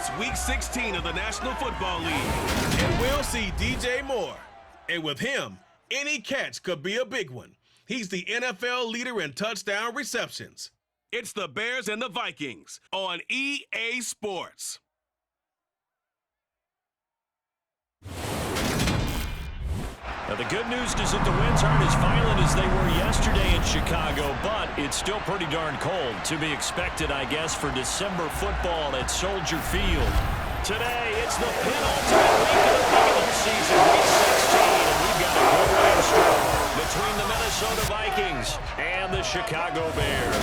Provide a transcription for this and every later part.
It's Week 16 of the National Football League. And we'll see DJ Moore. And with him, any catch could be a big one. He's the NFL leader in touchdown receptions. It's the Bears and the Vikings on EA Sports. Now, the good news is that the winds aren't as violent as they were yesterday in Chicago, but it's still pretty darn cold. To be expected, I guess, for December football at Soldier Field. Today, it's the penultimate week of the football season, Week 16, and we've got a good rain storm between the Minnesota Vikings and the Chicago Bears.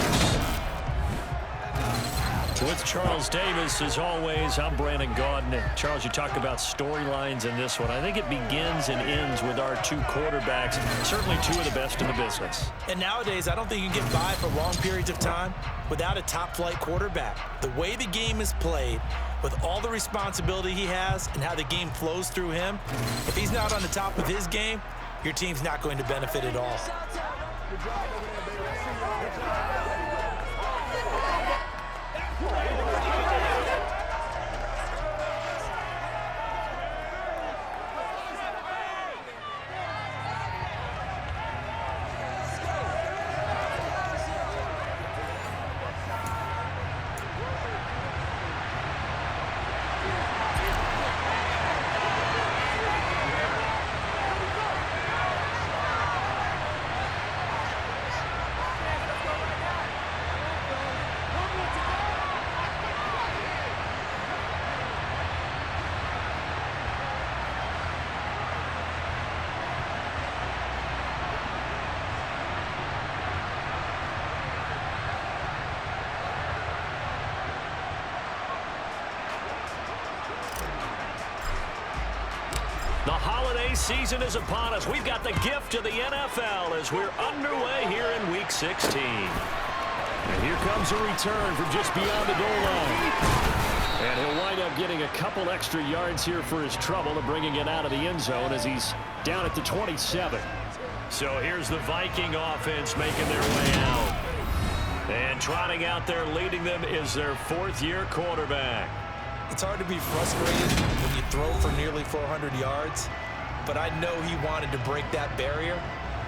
With Charles Davis, as always, I'm Brandon Gaudin. Charles, you talk about storylines in this one. I think it begins and ends with our two quarterbacks, certainly two of the best in the business. And nowadays, I don't think you can get by for long periods of time without a top-flight quarterback. The way the game is played, with all the responsibility he has and how the game flows through him, if he's not on the top of his game, your team's not going to benefit at all. The holiday season is upon us. We've got the gift of the NFL as we're underway here in Week 16. And here comes a return from just beyond the goal line. And he'll wind up getting a couple extra yards here for his trouble and bringing it out of the end zone as he's down at the 27. So here's the Viking offense making their way out. And trotting out there leading them is their fourth-year quarterback. It's hard to be frustrated when you throw for nearly 400 yards, but I know he wanted to break that barrier.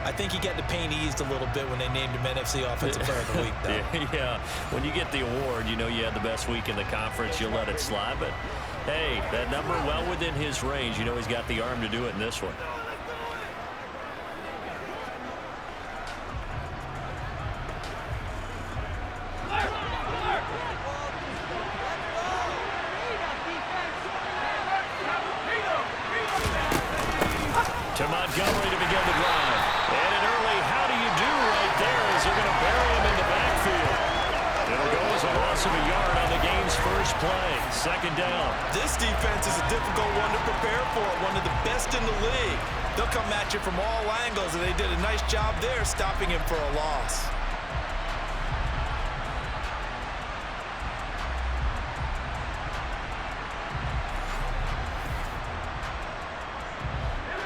I think he got the pain eased a little bit when they named him NFC Offensive Player of the Week, though. Yeah, when you get the award, you know you had the best week in the conference, you'll let it slide. But, hey, that number well within his range. You know he's got the arm to do it in this one. To Montgomery to begin the drive. And an early how do you do right there as they're going to bury him in the backfield. It'll go as a loss of a yard on the game's first play. Second down. This defense is a difficult one to prepare for, one of the best in the league. They'll come at you from all angles, and they did a nice job there stopping him for a loss.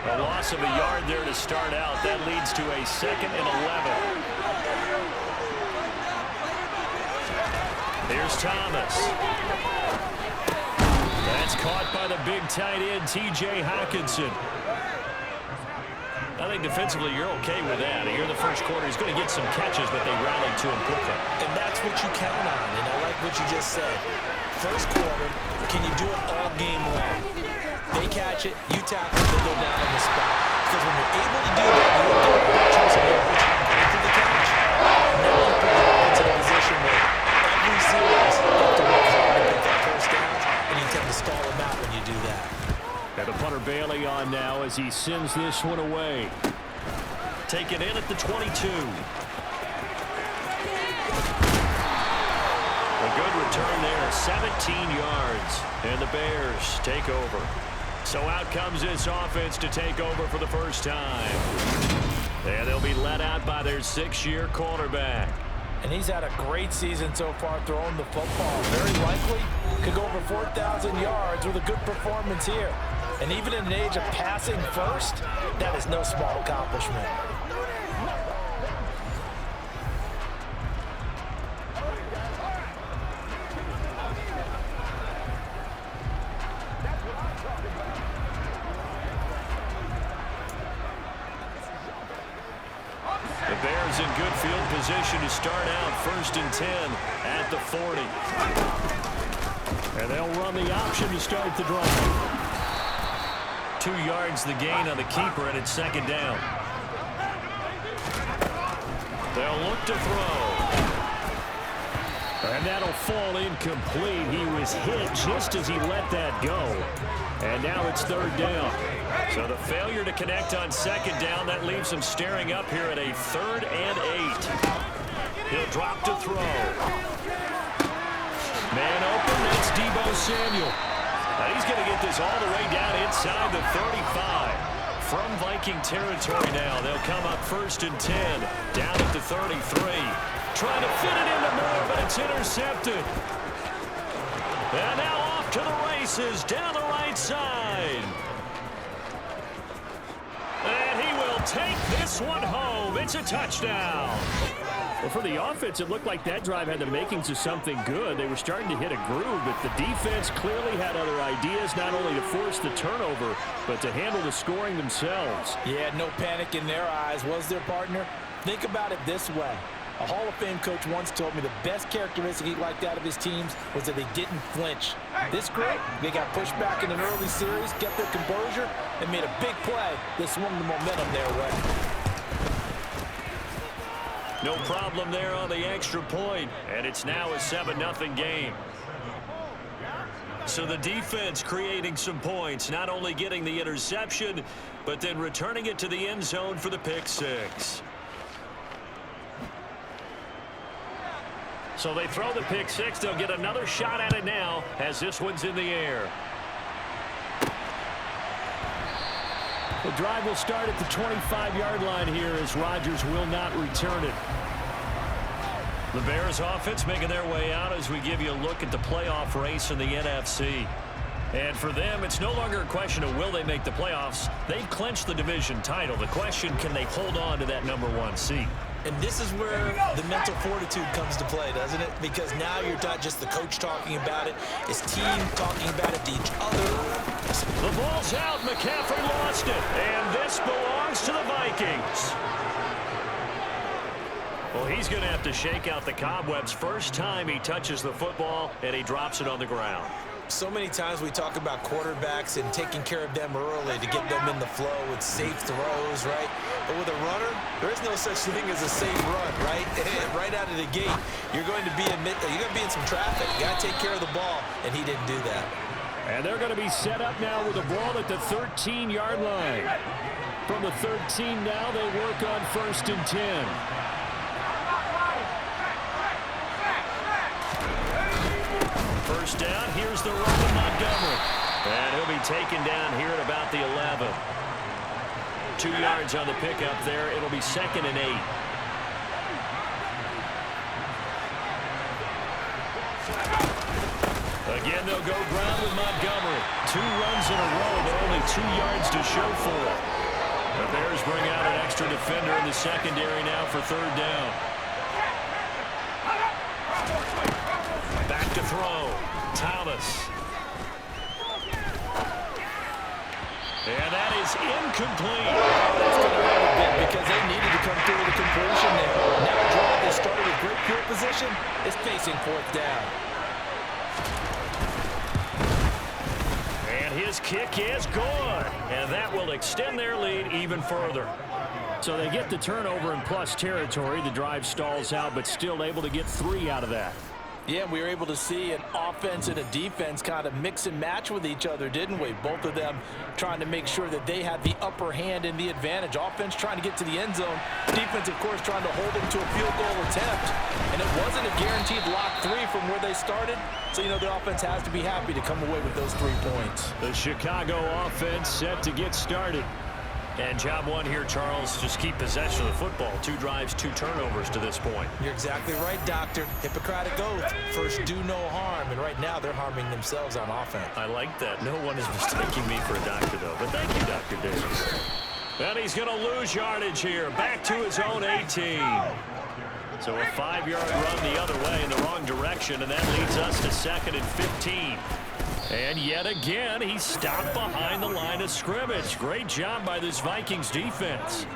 A loss of a yard there to start out. That leads to a 2nd and 11. Here's Thomas. That's caught by the big tight end, T.J. Hockenson. I think defensively you're okay with that. Here in the first quarter, he's going to get some catches, but they rallied to him quickly. And that's what you count on, and I like what you just said. First quarter, can you do it all game long? They catch it, you tackle it, they go down on the spot. Because when you're able to do that, you don't get a chance after the catch. Now you put your offense in a position where every series you have to work hard to get that first down, and you tend to stall them out when you do that. And the punter Bailey on now as he sends this one away. Take it in at the 22. A good return there, 17 yards. And the Bears take over. So out comes this offense to take over for the first time. And they'll be let out by their 6th-year quarterback. And he's had a great season so far throwing the football. Very likely could go over 4,000 yards with a good performance here. And even in an age of passing first, that is no small accomplishment. field position to start out 1st and 10 at the 40. And they'll run the option to start the drive. 2 yards the gain on the keeper, and it's 2nd down. They'll look to throw. And that'll fall incomplete. He was hit just as he let that go. And now it's 3rd down. So the failure to connect on 2nd down, that leaves him staring up here at a 3rd and 8. He'll drop to throw. Man open, that's Deebo Samuel. And he's going to get this all the way down inside the 35. From Viking territory now, they'll come up 1st and 10, down at the 33. Trying to fit it into Moore, but it's intercepted. And now off to the races, down the right side. And he will take this one home. It's a touchdown. Well, for the offense, it looked like that drive had the makings of something good. They were starting to hit a groove, but the defense clearly had other ideas, not only to force the turnover, but to handle the scoring themselves. Yeah, no panic in their eyes, was there, partner? Think about it this way. A Hall of Fame coach once told me the best characteristic he liked out of his teams was that they didn't flinch. This group, they got pushed back in an early series, kept their composure, and made a big play that swung the momentum their way. No problem there on the extra point, and it's now a 7-0 game. So the defense creating some points, not only getting the interception, but then returning it to the end zone for the pick 6. So they throw the pick 6. They'll get another shot at it now as this one's in the air. The drive will start at the 25-yard line here as Rodgers will not return it. The Bears offense making their way out as we give you a look at the playoff race in the NFC. And for them, it's no longer a question of will they make the playoffs. They've clinched the division title. The question, can they hold on to that #1 seed? And this is where the mental fortitude comes to play, doesn't it? Because now you're not just the coach talking about it, it's team talking about it to each other. The ball's out. McCaffrey lost it. And this belongs to the Vikings. Well, he's going to have to shake out the cobwebs first time he touches the football, and he drops it on the ground. So many times we talk about quarterbacks and taking care of them early to get them in the flow with safe throws, right? But with a runner, there is no such thing as a safe run, right? Right out of the gate, you're going to be in some traffic. You got to take care of the ball, and he didn't do that. And they're going to be set up now with the ball at the 13-yard line. From the 13 now, they work on 1st and 10. First down, here's the run to Montgomery. And he'll be taken down here at about the 11. 2 yards on the pickup there. It'll be 2nd and 8. Again, they'll go ground with Montgomery. 2 runs in a row, but only 2 yards to show for it. The Bears bring out an extra defender in the secondary now for 3rd down. Back to throw. Thomas. And that is incomplete. That's going to hurt a bit because they needed to come through with a completion there. Now a drive that started with great field position is facing 4th down. And his kick is good. And that will extend their lead even further. So they get the turnover in plus territory. The drive stalls out, but still able to get 3 out of that. Yeah, we were able to see an offense and a defense kind of mix and match with each other, didn't we? Both of them trying to make sure that they had the upper hand and the advantage. Offense trying to get to the end zone. Defense, of course, trying to hold them to a field goal attempt. And it wasn't a guaranteed lock 3 from where they started. So, you know, the offense has to be happy to come away with those 3 points. The Chicago offense set to get started. And job 1 here, Charles, just keep possession of the football. 2 drives, 2 turnovers to this point. You're exactly right, Doctor. Hippocratic oath. First, do no harm. And right now, they're harming themselves on offense. I like that. No one is mistaking me for a doctor, though. But thank you, Dr. Davis. And he's going to lose yardage here. Back to his own 18. So a 5-yard run the other way in the wrong direction. And that leads us to 2nd and 15. And yet again, he stopped behind the line of scrimmage. Great job by this Vikings defense.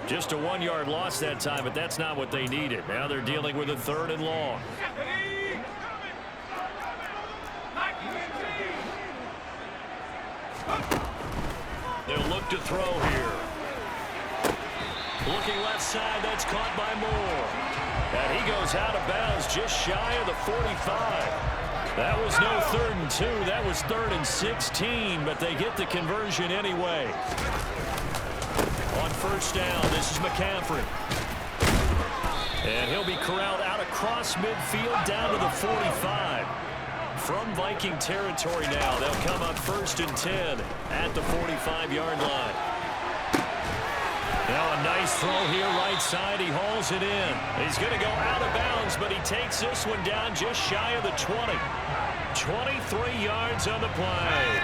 Just a 1-yard loss that time, but that's not what they needed. Now they're dealing with a 3rd and long. They'll look to throw here. Looking left side, that's caught by Moore. And he goes out of bounds just shy of the 45. That was no 3rd and 2. That was 3rd and 16, but they get the conversion anyway. On 1st down, this is McCaffrey. And he'll be corralled out across midfield down to the 45. From Viking territory now, they'll come up 1st and 10 at the 45-yard line. Now a nice throw here right side. He hauls it in. He's going to go out of bounds, but he takes this one down just shy of the 20. 23 yards on the play.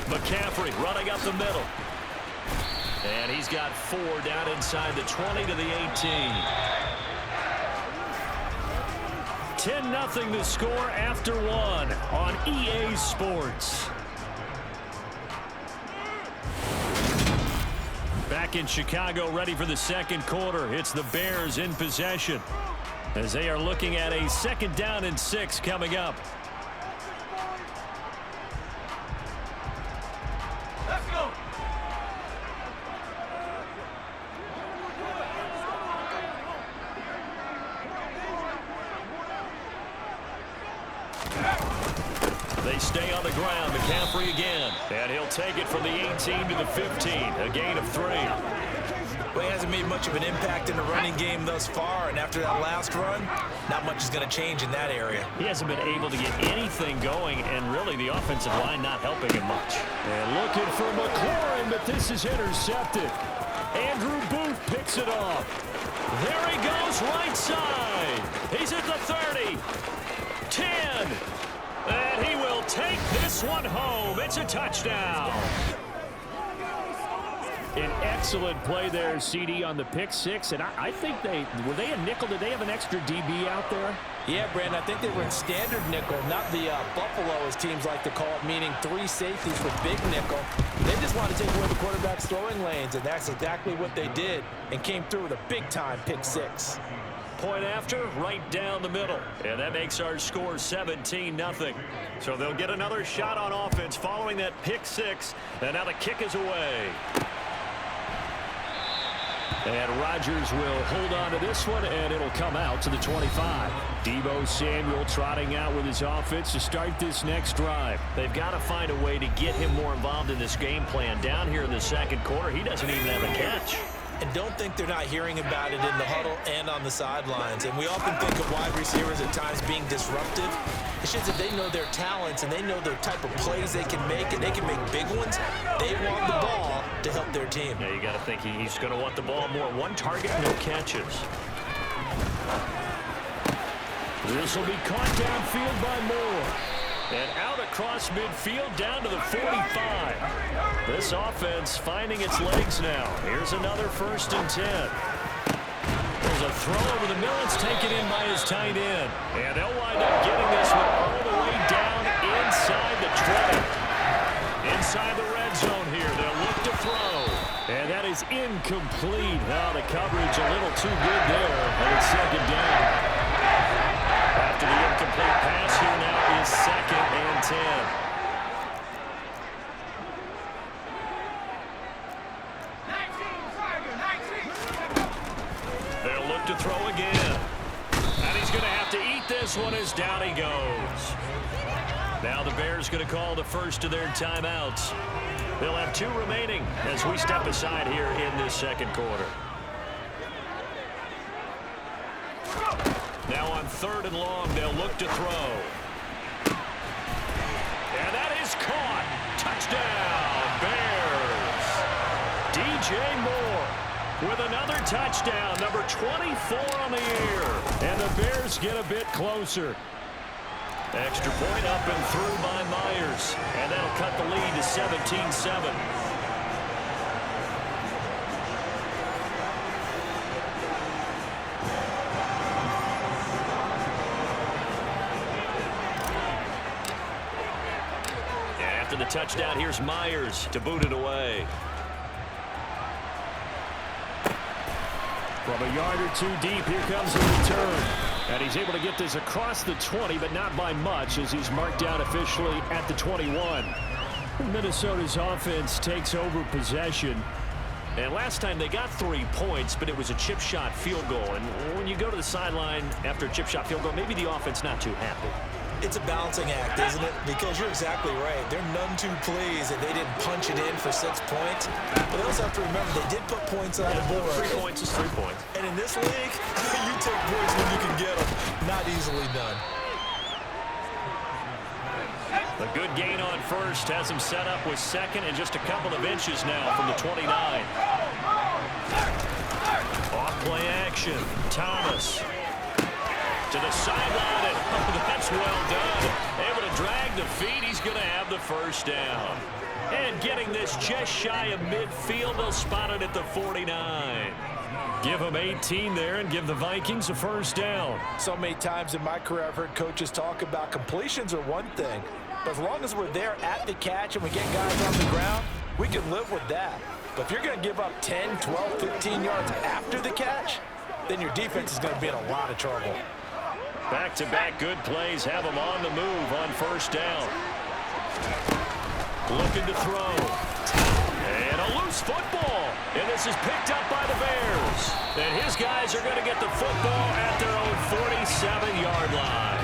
McCaffrey running up the middle. And he's got 4 down inside the 20 to the 18. 10-0 the score after 1 on EA Sports. Back in Chicago, ready for the 2nd quarter. It's the Bears in possession as they are looking at a 2nd down and 6 coming up. Let's go. They stay on the ground. McCaffrey again. And he'll take it from the 18 to the 15. A gain of 3. Well, he hasn't made much of an impact in the running game thus far, and after that last run, not much is going to change in that area. He hasn't been able to get anything going, and really the offensive line not helping him much. And looking for McLaurin, but this is intercepted. Andrew Booth picks it off. There he goes, right side. He's at the 30. 10. And he will take this one home. It's a touchdown. An excellent play there, CD, on the pick 6. And I think were they a nickel? Did they have an extra DB out there? Yeah, Brandon, I think they were in standard nickel, not the Buffalo, as teams like to call it, meaning 3 safeties for big nickel. They just want to take away the quarterback's throwing lanes, and that's exactly what they did, and came through with a big-time pick 6. Point after, right down the middle. And that makes our score 17-0. So they'll get another shot on offense following that pick 6. And now the kick is away. And Rodgers will hold on to this one, and it'll come out to the 25. Deebo Samuel trotting out with his offense to start this next drive. They've got to find a way to get him more involved in this game plan. Down here in the 2nd quarter, he doesn't even have a catch. And don't think they're not hearing about it in the huddle and on the sidelines. And we often think of wide receivers at times being disruptive. It's just that they know their talents and they know the type of plays they can make, and they can make big ones. They want the ball to help their team. Yeah, you got to think he's going to want the ball more. 1 target, no catches. This will be caught downfield by Moore. And out across midfield down to the 45. This offense finding its legs now. Here's another 1st and 10. There's a throw over the middle. It's taken in by his tight end. And they'll wind up getting this one all the way down inside the 20. Inside the red zone here. They'll look to throw. And that is incomplete. Oh, the coverage a little too good there. And it's 2nd down. After the incomplete pass here now is 2nd and 10. They'll look to throw again. And he's going to have to eat this one as down he goes. Now the Bears going to call the first of their timeouts. They'll have 2 remaining as we step aside here in this 2nd quarter. Now on 3rd and long, they'll look to throw. And that is caught. Touchdown, Bears. DJ Moore with another touchdown, number 24 on the year. And the Bears get a bit closer. Extra point up and through by Myers. And that'll cut the lead to 17-7. After the touchdown, here's Myers to boot it away. From a yard or two deep, here comes the return. And he's able to get this across the 20, but not by much, as he's marked down officially at the 21. Minnesota's offense takes over possession. And last time they got 3 points, but it was a chip shot field goal. And when you go to the sideline after a chip shot field goal, maybe the offense not too happy. It's a balancing act, isn't it? Because you're exactly right. They're none too pleased that they didn't punch it in for 6 points. But they also have to remember they did put points on the board. 3 points is 3 points. And in this league, you take points when you can get them. Not easily done. A good gain on first has him set up with second and just a couple of inches now from the 29. Off play action. Thomas to the sideline. And, oh, that's well done. Able to drag the feet. He's going to have the first down. And getting this just shy of midfield. They'll spot it at the 49. Give them 18 there and give the Vikings a first down. So many times in my career, I've heard coaches talk about completions are one thing. But as long as we're there at the catch and we get guys on the ground, we can live with that. But if you're going to give up 10, 12, 15 yards after the catch, then your defense is going to be in a lot of trouble. Back-to-back good plays have them on the move on first down. Looking to throw. And a loose football. And this is picked up by the Bears. And his guys are going to get the football at their own 47-yard line.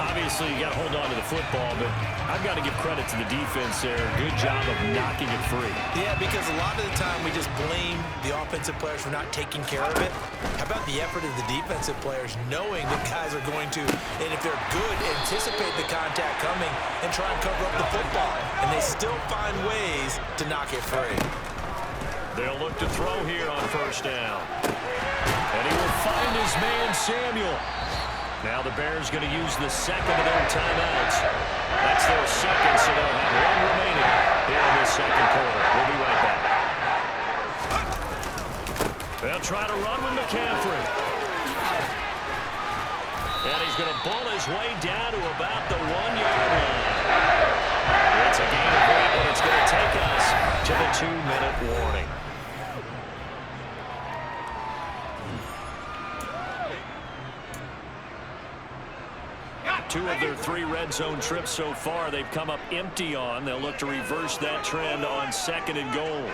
Obviously, you got to hold on to the football, but I've got to give credit to the defense there. Good job of knocking it free. Yeah, because a lot of the time we just blame the offensive players for not taking care of it. How about the effort of the defensive players knowing that guys are going to, and if they're good, anticipate the contact coming and try and cover up the football. And they still find ways to knock it free. They'll look to throw here on first down. And he will find his man, Samuel. Now the Bears going to use the second of their timeouts. That's their second, so they'll have one remaining here in this second quarter. We'll be right back. They'll try to run with McCaffrey. And he's going to bull his way down to about the 1-yard line. It's a gain of 8, but it's going to take us to the 2-minute warning. Two of their 3 red zone trips so far, they've come up empty on. They'll look to reverse that trend on second and goal.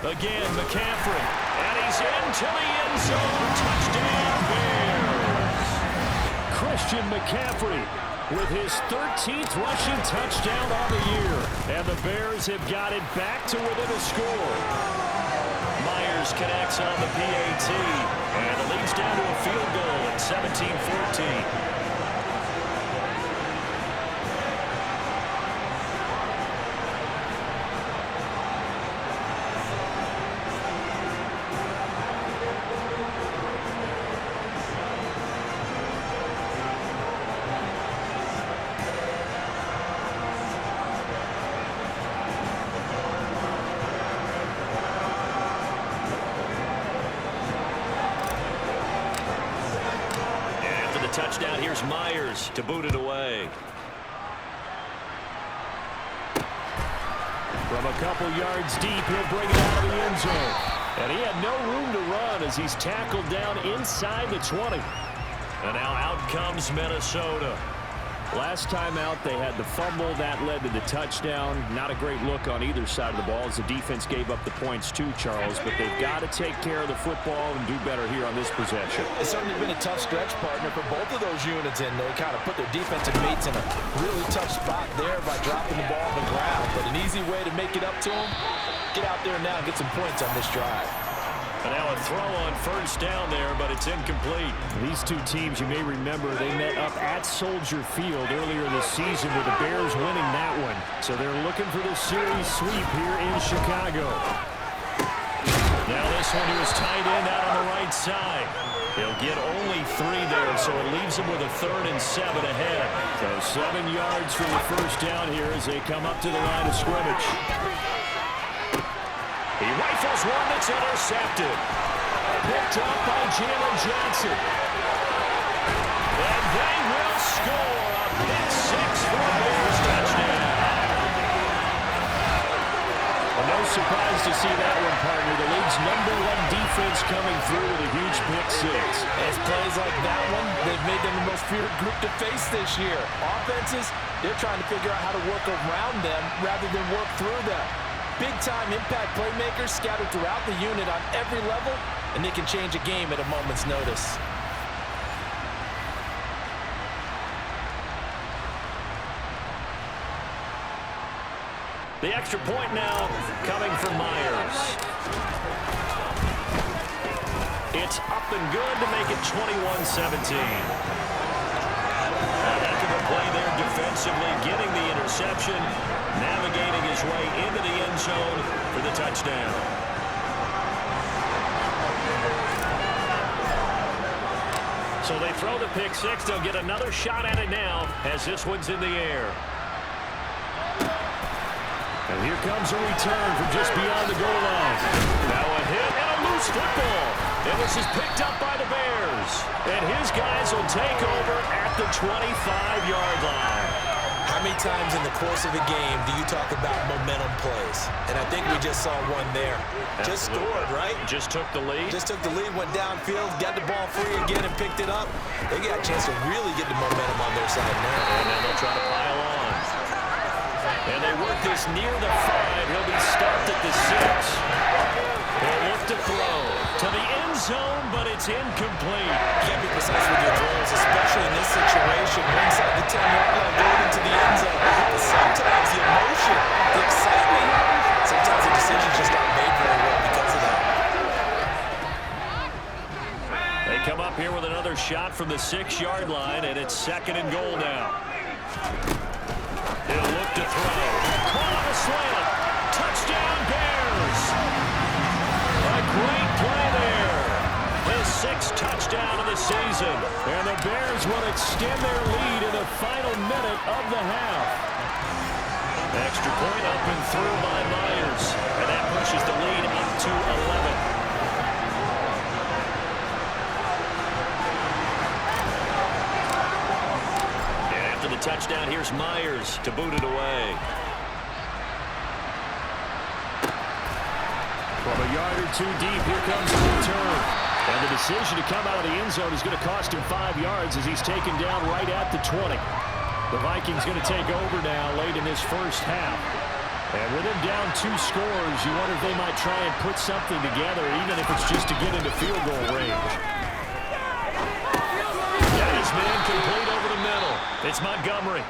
Again, McCaffrey. And he's into the end zone. Touchdown, Bears. Christian McCaffrey with his 13th rushing touchdown on the year. And the Bears have got it back to within a score. Myers connects on the PAT, and it leads down to a field goal at 17-14. Touchdown, here's Myers to boot it away. From a couple yards deep, he'll bring it out of the end zone. And he had no room to run as he's tackled down inside the 20. And now out comes Minnesota. Last time out, they had the fumble. That led to the touchdown. Not a great look on either side of the ball as the defense gave up the points too, Charles. But they've got to take care of the football and do better here on this possession. It's certainly been a tough stretch, partner, for both of those units, and they kind of put their defensive mates in a really tough spot there by dropping the ball on the ground. But an easy way to make it up to them, get out there now and get some points on this drive. And now a throw on first down there, but it's incomplete. These two teams, you may remember, they met up at Soldier Field earlier this season with the Bears winning that one. So they're looking for the series sweep here in Chicago. Now this one to his tight end out on the right side. He'll get only 3 there, so it leaves him with a 3rd and 7 ahead. So 7 yards for the first down here as they come up to the line of scrimmage. He rifles one that's intercepted. Picked up by Jalen Johnson. And they will score, a pick six for a Bears touchdown. Well, no surprise to see that one, partner. The league's #1 defense coming through with a huge pick six. As plays like that one, they've made them the most feared group to face this year. Offenses, they're trying to figure out how to work around them rather than work through them. Big-time impact playmakers scattered throughout the unit on every level, and they can change a game at a moment's notice. The extra point now coming from Myers. It's up and good to make it 21-17. A heck of a play there defensively, getting the interception, navigating his way into the end zone for the touchdown. So they throw the pick six. They'll get another shot at it now as this one's in the air. And here comes a return from just beyond the goal line. Now a hit and a loose football. And this is picked up by the Bears. And his guys will take over at the 25-yard line. How many times in the course of a game do you talk about momentum plays? And I think we just saw one there. Just scored, right? Just took the lead. Just took the lead, went downfield, got the ball free again and picked it up. They got a chance to really get the momentum on their side now. And now they'll try to pile on. And they work this near the 5. He'll be stopped at the 6. They'll look to throw to the end zone, but it's incomplete. Can't be precise with your throws, especially in this situation. We're inside the 10-yard line going into the end zone. But sometimes the emotion, the excitement, sometimes the decisions just aren't made very well because of that. They come up here with another shot from the 6-yard line, and it's 2nd and goal now. He'll look to throw. Caught on a slant. Touchdown, Bears. A great play there. His 6th touchdown of the season. And the Bears will extend their lead in the final minute of the half. Extra point up and through by Myers. And that pushes the lead up to 11. Touchdown, here's Myers to boot it away. From a yard or 2 deep, here comes the return. And the decision to come out of the end zone is going to cost him 5 yards as he's taken down right at the 20. The Vikings going to take over now late in this first half. And with him down 2 scores, you wonder if they might try and put something together, even if it's just to get into field goal range. That is man complete over the middle. It's Montgomery.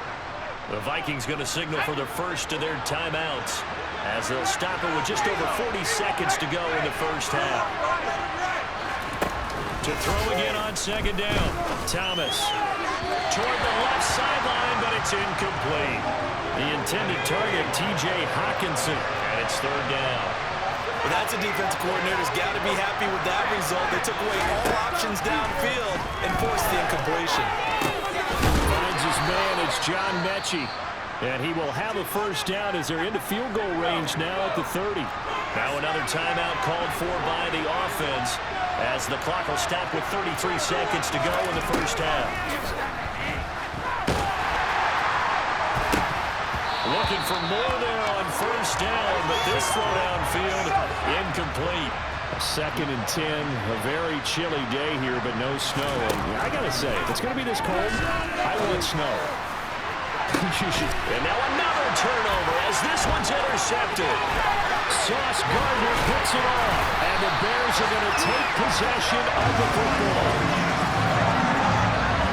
The Vikings going to signal for the first of their timeouts as they'll stop it with just over 40 seconds to go in the first half. To throw again on 2nd down. Thomas toward the left sideline, but it's incomplete. The intended target, T.J. Hawkinson, and it's 3rd down. Well, that's a defensive coordinator's got to be happy with that result. They took away all options downfield and forced the incompletion. Finds his man, it's John Mechie. And he will have a first down as they're into field goal range now at the 30. Now another timeout called for by the offense as the clock will stop with 33 seconds to go in the first half. Looking for more there on first down, but this throw downfield incomplete. 2nd and 10, a very chilly day here, but no snow. And I gotta say, if it's gonna be this cold, I want snow. And now another turnover as this one's intercepted. Sauce Gardner picks it off, and the Bears are gonna take possession of the football.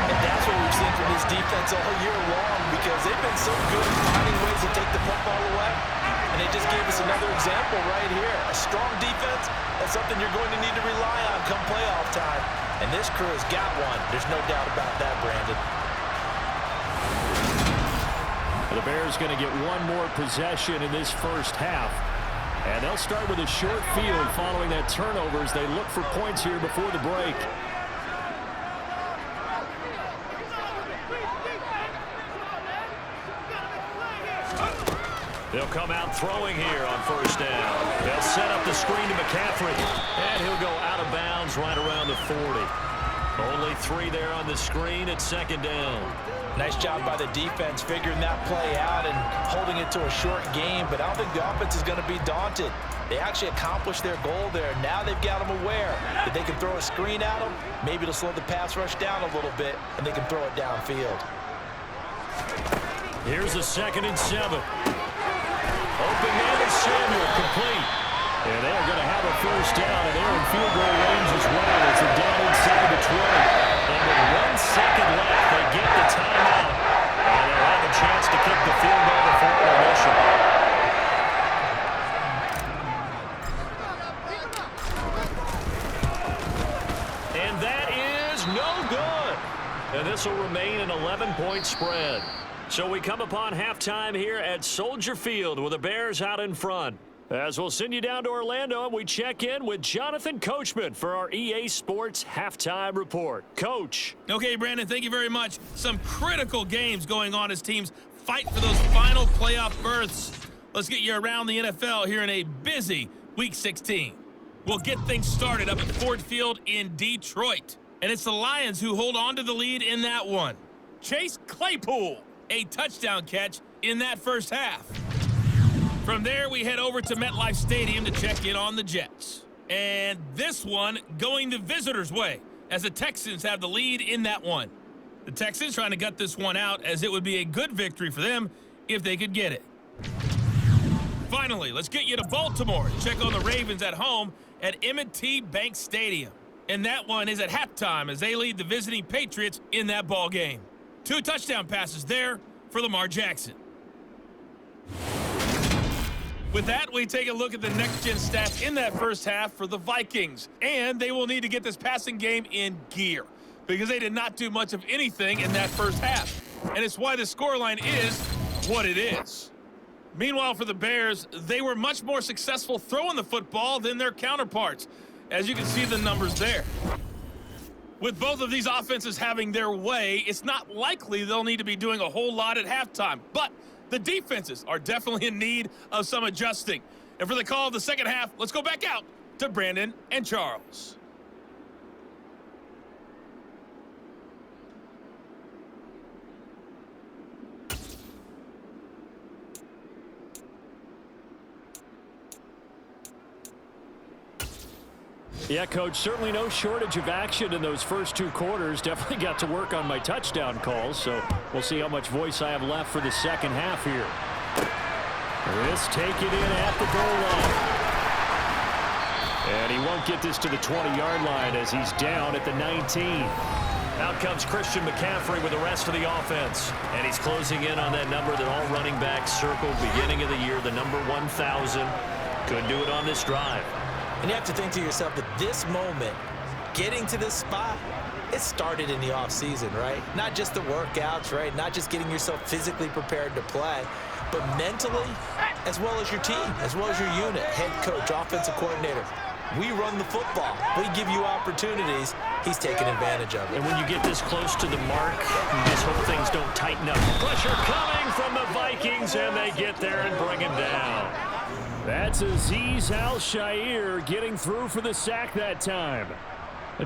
And that's what we've seen from this defense all year long, because they've been so good at finding ways to take the football away. And they just gave us another example right here. A strong defense, that's something you're going to need to rely on come playoff time. And this crew has got one. There's no doubt about that, Brandon. The Bears going to get one more possession in this first half. And they'll start with a short field following that turnover as they look for points here before the break. They'll come out throwing here on first down. They'll set up the screen to McCaffrey, and he'll go out of bounds right around the 40. Only 3 there on the screen at second down. Nice job by the defense figuring that play out and holding it to a short game, but I don't think the offense is going to be daunted. They actually accomplished their goal there. Now they've got them aware that they can throw a screen at them. Maybe it'll slow the pass rush down a little bit, and they can throw it downfield. Here's a 2nd and 7. Open man is Samuel, complete. And they are going to have a first down, and they're in field goal range as well. It's a down inside the 20. And with 1 second left, they get the timeout. And they'll have a chance to kick the field goal before intermission. And that is no good. And this will remain an 11-point spread. So we come upon halftime here at Soldier Field with the Bears out in front. As we'll send you down to Orlando, and we check in with Jonathan Coachman for our EA Sports Halftime Report. Coach. Okay, Brandon, thank you very much. Some critical games going on as teams fight for those final playoff berths. Let's get you around the NFL here in a busy Week 16. We'll get things started up at Ford Field in Detroit. And it's the Lions who hold on to the lead in that one. Chase Claypool, a touchdown catch in that first half. From there, we head over to MetLife Stadium to check in on the Jets. And this one going the visitors' way, as the Texans have the lead in that one. The Texans trying to gut this one out, as it would be a good victory for them if they could get it. Finally, let's get you to Baltimore to check on the Ravens at home at M&T Bank Stadium. And that one is at halftime as they lead the visiting Patriots in that ball game. 2 touchdown passes there for Lamar Jackson. With that, we take a look at the next-gen stats in that first half for the Vikings. And they will need to get this passing game in gear because they did not do much of anything in that first half. And it's why the scoreline is what it is. Meanwhile, for the Bears, they were much more successful throwing the football than their counterparts, as you can see the numbers there. With both of these offenses having their way, it's not likely they'll need to be doing a whole lot at halftime. But the defenses are definitely in need of some adjusting. And for the call of the second half, let's go back out to Brandon and Charles. Yeah, Coach, certainly no shortage of action in those first 2 quarters. Definitely got to work on my touchdown calls, so we'll see how much voice I have left for the second half here. This take it in at the goal line. And he won't get this to the 20-yard line as he's down at the 19. Out comes Christian McCaffrey with the rest of the offense. And he's closing in on that number that all running backs circled beginning of the year, the number 1,000. Couldn't do it on this drive. And you have to think to yourself that this moment, getting to this spot, it started in the offseason, right? Not just the workouts, right? Not just getting yourself physically prepared to play, but mentally, as well as your team, as well as your unit, head coach, offensive coordinator. We run the football. We give you opportunities. He's taking advantage of it. And when you get this close to the mark, you just hope things don't tighten up. Pressure coming from the Vikings, and they get there and bring him down. That's Azeez Al-Shaair getting through for the sack that time.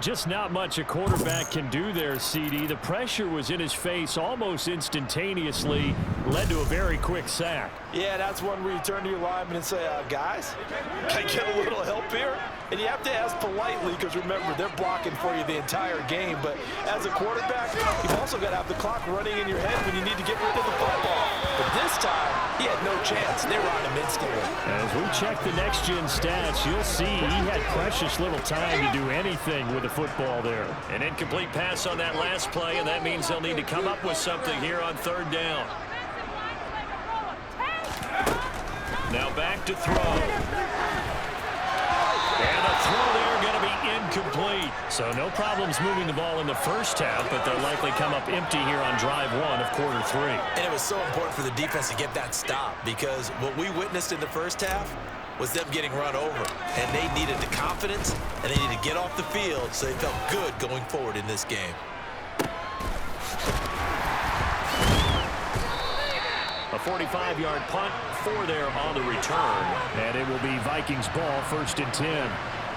Just not much a quarterback can do there, CD. The pressure was in his face almost instantaneously, led to a very quick sack. Yeah, that's one where you turn to your lineman and say, guys, can I get a little help here? And you have to ask politely because, remember, they're blocking for you the entire game. But as a quarterback, you've also got to have the clock running in your head when you need to get rid of the football. But this time, he had no chance. They were on him instantly. As we check the next-gen stats, you'll see he had precious little time to do anything with the football there. An incomplete pass on that last play, and that means they'll need to come up with something here on third down. Now back to throw. And the throw there going to be incomplete. So no problems moving the ball in the first half, but they'll likely come up empty here on drive 1 of quarter 3. And it was so important for the defense to get that stop because what we witnessed in the first half was them getting run over. And they needed the confidence, and they needed to get off the field so they felt good going forward in this game. A 45-yard punt, 4 there on the return. And it will be Vikings ball, 1st and 10.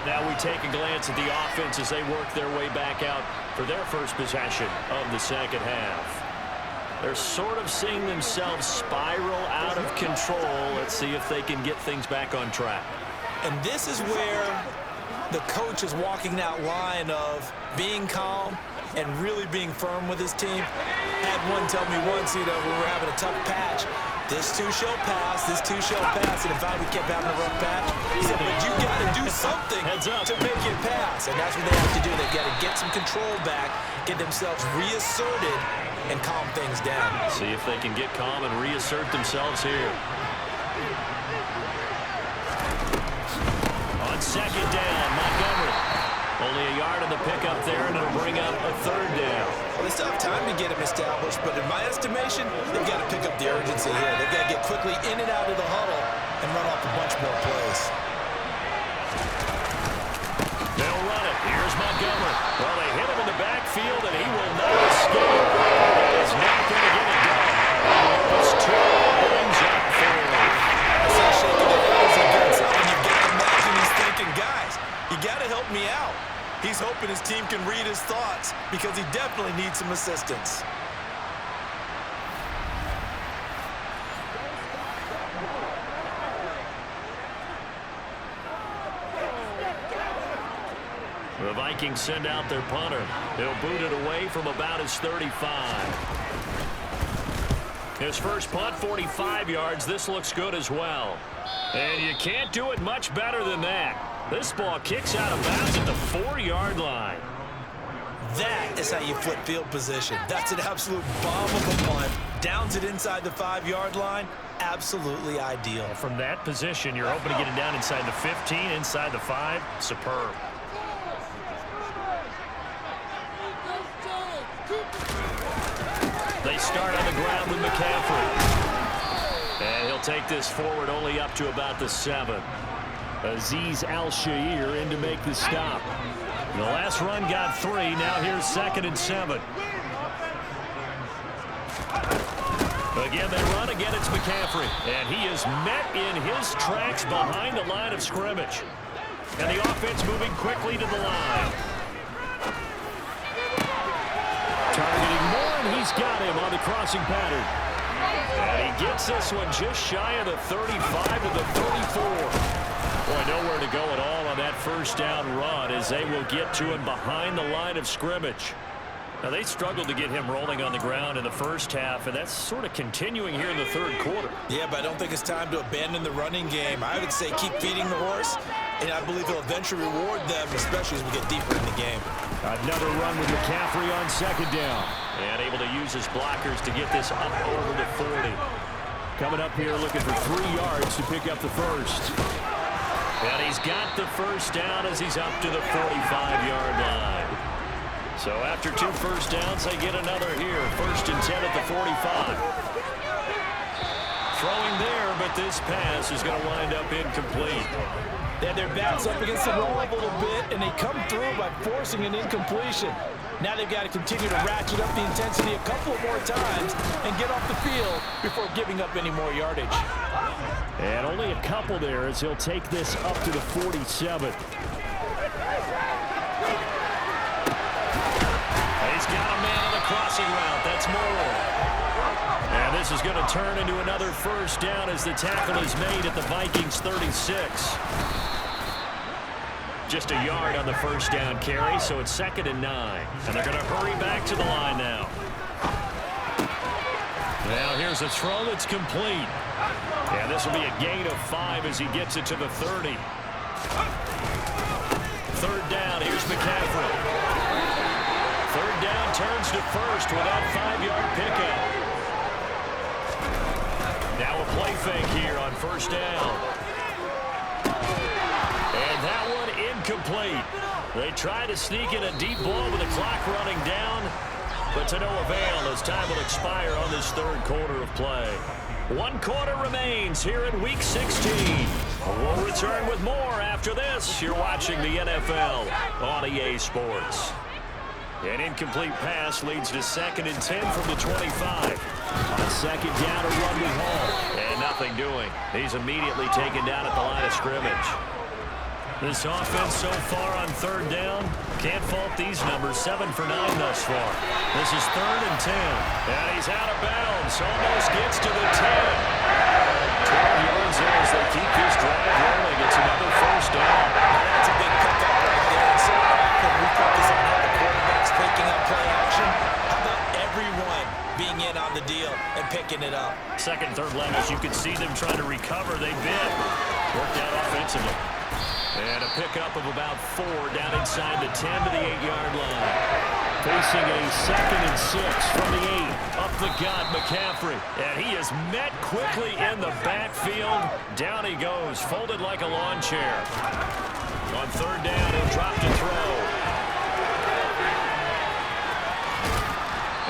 Now we take a glance at the offense as they work their way back out for their first possession of the second half. They're sort of seeing themselves spiral out of control. Let's see if they can get things back on track. And this is where the coach is walking that line of being calm and really being firm with his team. I had one tell me once, when we were having a tough patch, this too shall pass, this too shall pass. And if I kept having a rough patch, he said, but you got to do something to make it pass. And that's what they have to do. They've got to get some control back, get themselves reasserted, and calm things down. See if they can get calm and reassert themselves here. On second down, Montgomery. Only a yard in the pickup there, and it'll bring up a third down. Well, they still have time to get him established, but in my estimation, they've got to pick up the urgency here. They've got to get quickly in and out of the huddle and run off a bunch more plays. They'll run it. Here's Montgomery. Well, they hit him in the backfield, and he will not escape. That is not going to get it done. It's 2 rings up for him. I saw shaking the head as he gets up, and you've got to imagine he's thinking, guys, you got to help me out. He's hoping his team can read his thoughts because he definitely needs some assistance. The Vikings send out their punter. He'll boot it away from about his 35. His first punt, 45 yards. This looks good as well. And you can't do it much better than that. This ball kicks out of bounds at the 4-yard line. That is how you flip field position. That's an absolute bomb of a punt. Downs it inside the 5-yard line. Absolutely ideal. From that position, you're hoping to get it down inside the 15, inside the 5. Superb. They start on the ground with McCaffrey. And he'll take this forward only up to about the 7. Azeez Al-Shaair in to make the stop. The last run got 3. Now here's 2nd and 7. Again, they run. Again, it's McCaffrey. And he is met in his tracks behind the line of scrimmage. And the offense moving quickly to the line. Targeting Moore, and he's got him on the crossing pattern. And he gets this one just shy of the 35 to the 34. Boy, nowhere to go at all on that first down run as they will get to him behind the line of scrimmage. Now, they struggled to get him rolling on the ground in the first half, and that's sort of continuing here in the third quarter. Yeah, but I don't think it's time to abandon the running game. I would say keep feeding the horse, and I believe he'll eventually reward them, especially as we get deeper in the game. Another run with McCaffrey on second down. And able to use his blockers to get this up over the 40. Coming up here looking for 3 yards to pick up the first. And he's got the first down as he's up to the 45-yard line. So after 2 first downs, they get another here. 1st and 10 at the 45. Throwing there, but this pass is going to wind up incomplete. They had their backs up against the wall a little bit, and they come through by forcing an incompletion. Now they've got to continue to ratchet up the intensity a couple more times and get off the field before giving up any more yardage. And only a couple there as he'll take this up to the 47. He's got a man on the crossing route. That's Moore. And this is going to turn into another first down as the tackle is made at the Vikings 36. Just a yard on the first down carry, so it's 2nd and 9. And they're going to hurry back to the line now. Now here's a throw that's complete. And this will be a gain of 5 as he gets it to the 30. 3rd down, here's McCaffrey. 3rd down turns to 1st with that 5-yard pickup. Now a play fake here on 1st down. And that one incomplete. They try to sneak in a deep ball with the clock running down, but to no avail as time will expire on this 3rd quarter of play. 1 quarter remains here in Week 16. We'll return with more after this. You're watching the NFL on EA Sports. An incomplete pass leads to 2nd and 10 from the 25. On 2nd down, a run with Hall. And nothing doing. He's immediately taken down at the line of scrimmage. This offense so far on third down, can't fault these numbers. 7 for 9 thus far. This is 3rd and 10. And he's out of bounds. Almost gets to the 10. 12 yards there as they keep this drive rolling. It's another first down. That's a big pickup right there. And so often we focus on how the quarterback's picking up play action. How about everyone being in on the deal and picking it up? Second, third levels, you can see them trying to recover. They did. Worked out offensively. And a pickup of about 4 down inside the 10 to the 8-yard line. Facing a 2nd and 6 from the 8. Up the gut, McCaffrey. And he is met quickly in the backfield. Down he goes, folded like a lawn chair. On third down, he'll drop to throw.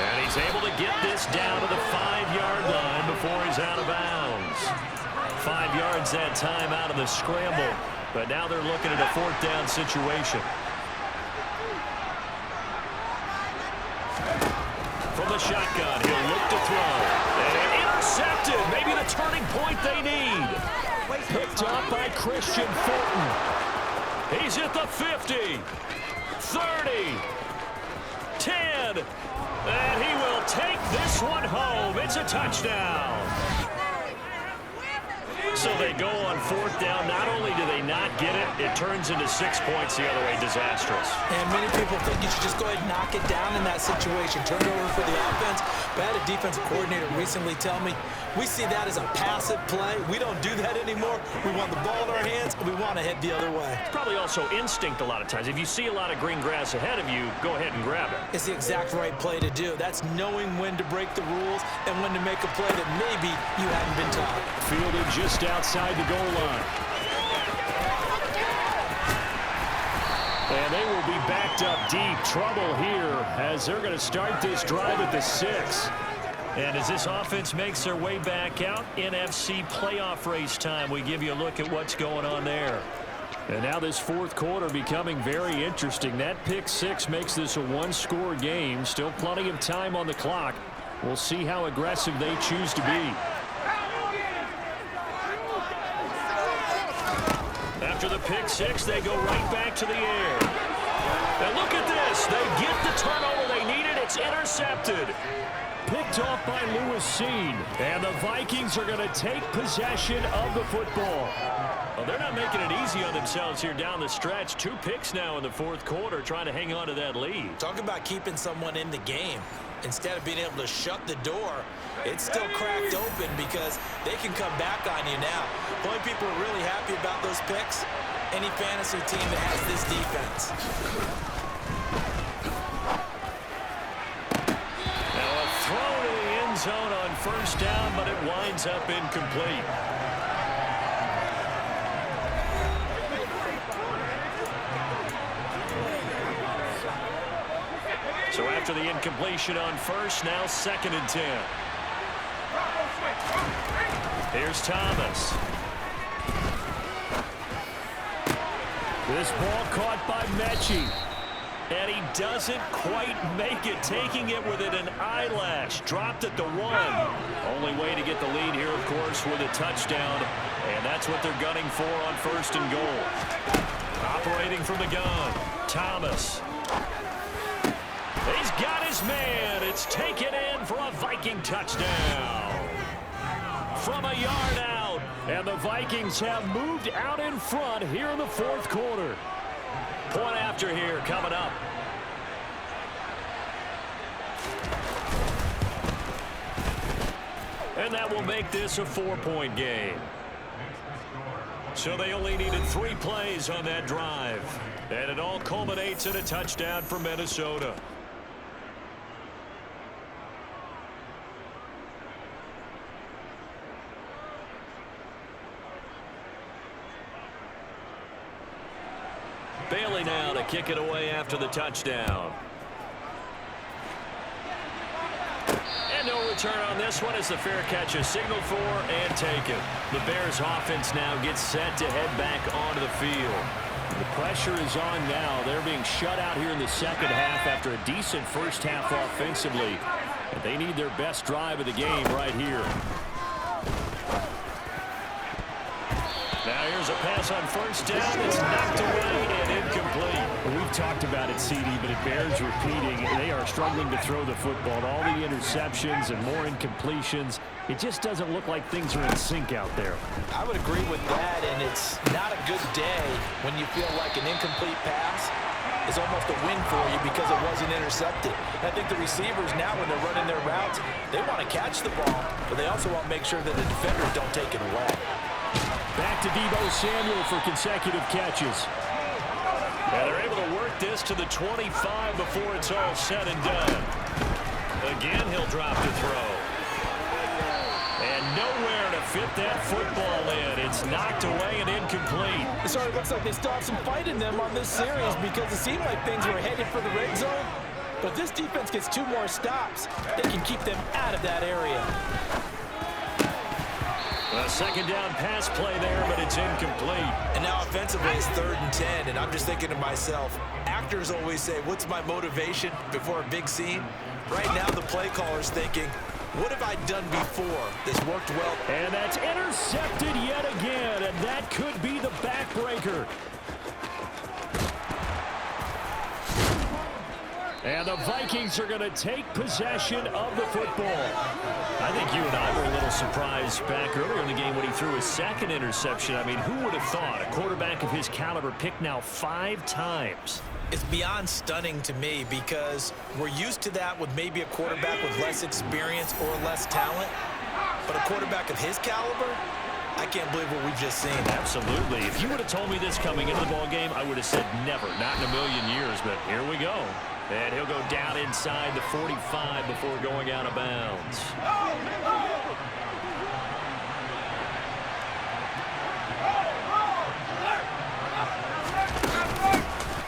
And he's able to get this down to the 5-yard line before he's out of bounds. 5 yards that time out of the scramble. But now they're looking at a 4th down situation. From the shotgun, he'll look to throw. And intercepted. Maybe the turning point they need. Picked up by Christian Fulton. He's at the 50. 30. 10. And he will take this one home. It's a touchdown. So they go on 4th down. Not only do they not get it, it turns into 6 points the other way. Disastrous. And many people think you should just go ahead and knock it down in that situation. Turn it over for the offense. But I had a defensive coordinator recently tell me, we see that as a passive play. We don't do that anymore. We want the ball in our hands, and we want to head the other way. It's probably also instinct a lot of times. If you see a lot of green grass ahead of you, go ahead and grab it. It's the exact right play to do. That's knowing when to break the rules and when to make a play that maybe you haven't been taught. Fielded just outside the goal line. And they will be backed up deep. Trouble here as they're going to start this drive at the 6. And as this offense makes their way back out, NFC playoff race time, we give you a look at what's going on there. And now this 4th quarter becoming very interesting. That pick 6 makes this a 1-score game. Still plenty of time on the clock. We'll see how aggressive they choose to be. After the pick 6, they go right back to the air. And look at this. They get the turnover they needed. It's intercepted. Picked off by Lewis Seen. And the Vikings are going to take possession of the football. Well, they're not making it easy on themselves here down the stretch. 2 picks now in the 4th quarter trying to hang on to that lead. Talk about keeping someone in the game. Instead of being able to shut the door, it's still cracked open because they can come back on you now. The only people who are really happy about those picks, any fantasy team that has this defense. Now a throw to the end zone on 1st down, but it winds up incomplete. So after the incompletion on 1st, now 2nd and 10. Here's Thomas. This ball caught by Mechie. And he doesn't quite make it, taking it within an eyelash. Dropped at the 1. Only way to get the lead here, of course, with a touchdown. And that's what they're gunning for on 1st and goal. Operating from the gun, Thomas. He's got his man. It's taken in for a Viking touchdown. From a yard out. And the Vikings have moved out in front here in the 4th quarter. Point after here coming up. And that will make this a 4-point game. So they only needed 3 plays on that drive. And it all culminates in a touchdown for Minnesota. Bailey now to kick it away after the touchdown. And no return on this one as the fair catch is signaled for and taken. The Bears offense now gets set to head back onto the field. The pressure is on now. They're being shut out here in the 2nd half after a decent 1st half offensively. And they need their best drive of the game right here. Now here's There's a pass on first down. It's knocked away and incomplete. Well, we've talked about it, CD, but it bears repeating. They are struggling to throw the football. All the interceptions and more incompletions. It just doesn't look like things are in sync out there. I would agree with that, and it's not a good day when you feel like an incomplete pass is almost a win for you because it wasn't intercepted. I think the receivers now, when they're running their routes, they want to catch the ball, but they also want to make sure that the defenders don't take it away. Back to Deebo Samuel for consecutive catches. And they're able to work this to the 25 before it's all said and done. Again, he'll drop to throw. And nowhere to fit that football in. It's knocked away and incomplete. It sort of looks like they still have some fight in them on this series because it seemed like things were headed for the red zone. But if this defense gets 2 more stops, they can keep them out of that area. A second down pass play there, but it's incomplete. And now offensively it's 3rd and 10, and I'm just thinking to myself, actors always say, what's my motivation before a big scene? Right now the play caller's thinking, what have I done before? This worked well. And that's intercepted yet again, and that could be the backbreaker. And the Vikings are going to take possession of the football. I think you and I were a little surprised back earlier in the game when he threw his 2nd interception. I mean, who would have thought a quarterback of his caliber picked now 5 times? It's beyond stunning to me because we're used to that with maybe a quarterback with less experience or less talent. But a quarterback of his caliber, I can't believe what we've just seen. Absolutely. If you would have told me this coming into the ball game, I would have said never, not in a million years. But here we go. And he'll go down inside the 45 before going out of bounds.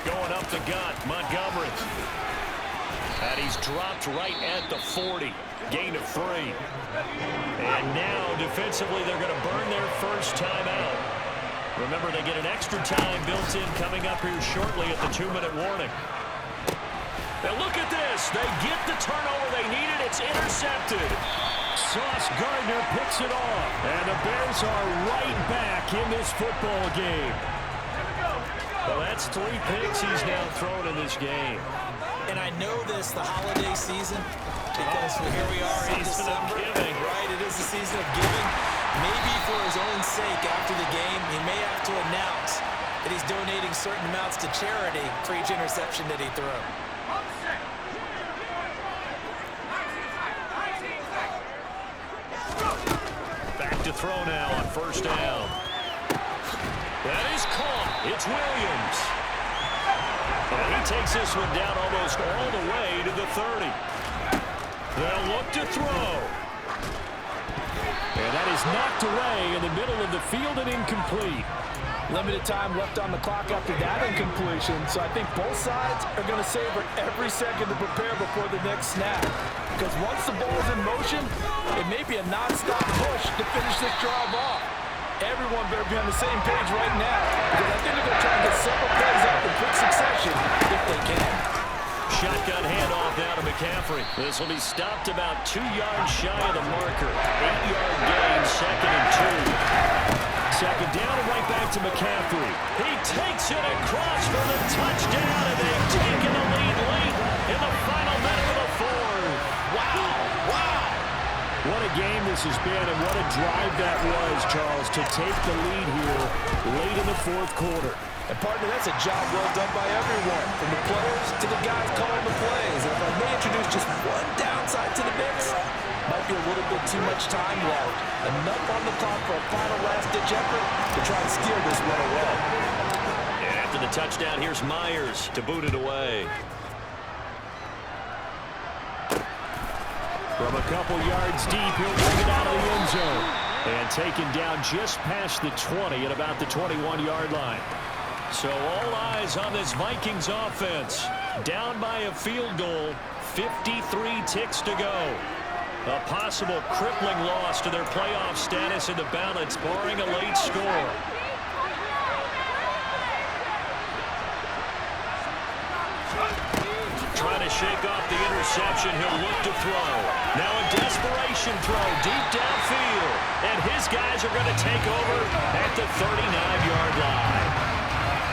Going up the gut, Montgomery. And he's dropped right at the 40. Gain of 3. And now, defensively, they're going to burn their first timeout. Remember, they get an extra time built in coming up here shortly at the 2-minute warning. Now look at this. They get the turnover they needed. It's intercepted. Sauce Gardner picks it off. And the Bears are right back in this football game. Well, that's 3 picks he's now thrown in this game. And I know this, the holiday season, because here we are in December. Right, it is the season of giving. Maybe for his own sake after the game, he may have to announce that he's donating certain amounts to charity for each interception that he threw. Back to throw now on first down. That is caught. It's Williams. And he takes this one down almost all the way to the 30. They'll look to throw. And that is knocked away in the middle of the field and incomplete. Limited time left on the clock after that incompletion, so I think both sides are going to savor every second to prepare before the next snap. Because once the ball is in motion, it may be a non-stop push to finish this drive off. Everyone better be on the same page right now, because I think they're going to try and get several plays out in quick succession if they can. Shotgun handoff now to McCaffrey. This will be stopped about 2 yards shy of the marker. 8-yard gain, 2nd and 2. Second down and right back to McCaffrey. He takes it across for the touchdown, and they've taken the lead late in the final minute of the 4th. Wow, wow. What a game this has been, and what a drive that was, Charles, to take the lead here late in the 4th quarter. And partner, that's a job well done by everyone, from the players to the guys calling the plays. And if I may introduce just one downside to the mix, might be a little bit too much time left. Enough on the clock for a final last-ditch effort to try and steal this one away. And after the touchdown, here's Myers to boot it away. From a couple yards deep, he'll bring it out of the end zone. And taken down just past the 20 at about the 21-yard line. So all eyes on this Vikings offense. Down by a field goal, 53 ticks to go. A possible crippling loss to their playoff status in the balance, barring a late score. Trying to shake off the interception. He'll look to throw. Now a desperation throw deep downfield. And his guys are going to take over at the 39-yard line.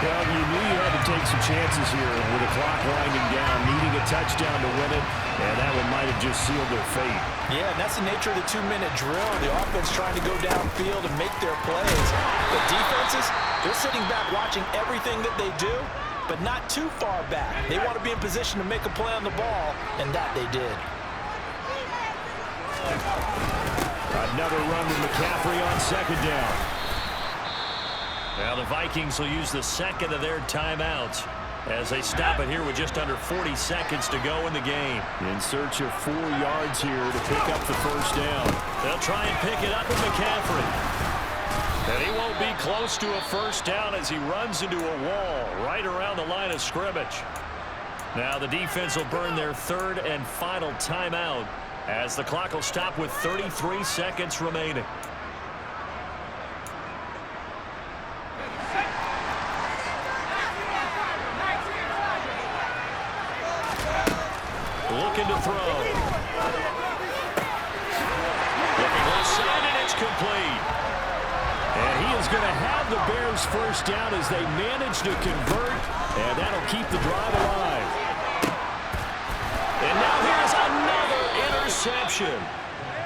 Well, you knew you had to take some chances here with the clock winding down, needing a touchdown to win it, and that one might have just sealed their fate. Yeah, and that's the nature of the 2-minute drill. The offense trying to go downfield and make their plays. But defenses, they're sitting back watching everything that they do, but not too far back. They want to be in position to make a play on the ball, and that they did. Another run with McCaffrey on second down. Now the Vikings will use the second of their timeouts as they stop it here with just under 40 seconds to go in the game. In search of 4 yards here to pick up the first down. They'll try and pick it up with McCaffrey. And he won't be close to a first down as he runs into a wall right around the line of scrimmage. Now the defense will burn their third and final timeout as the clock will stop with 33 seconds remaining. Looking to throw. Looking left side, and it's complete. And he is going to have the Bears first down as they manage to convert, and that'll keep the drive alive. And now here's another interception.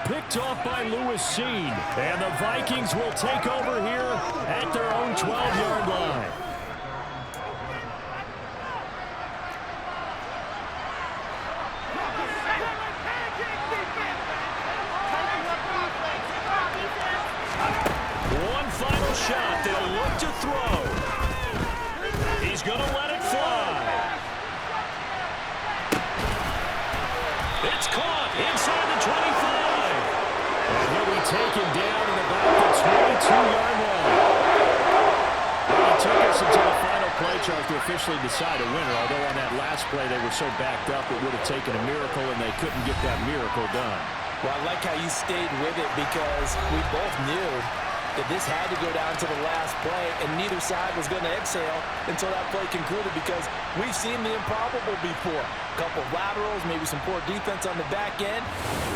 Picked off by Lewis Seen, and the Vikings will take over here at their own 12-yard line. Shot. They'll look to throw. He's going to let it fly. It's caught inside the 25. And he'll be taken down at about the 22-yard line. Well, it took us until the final play chart to officially decide a winner, although on that last play they were so backed up it would have taken a miracle, and they couldn't get that miracle done. Well, I like how you stayed with it because we both knew that this had to go down to the last play, and neither side was going to exhale until that play concluded because we've seen the improbable before. A couple of laterals, maybe some poor defense on the back end.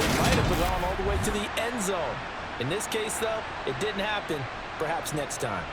It might have gone all the way to the end zone. In this case, though, it didn't happen. Perhaps next time.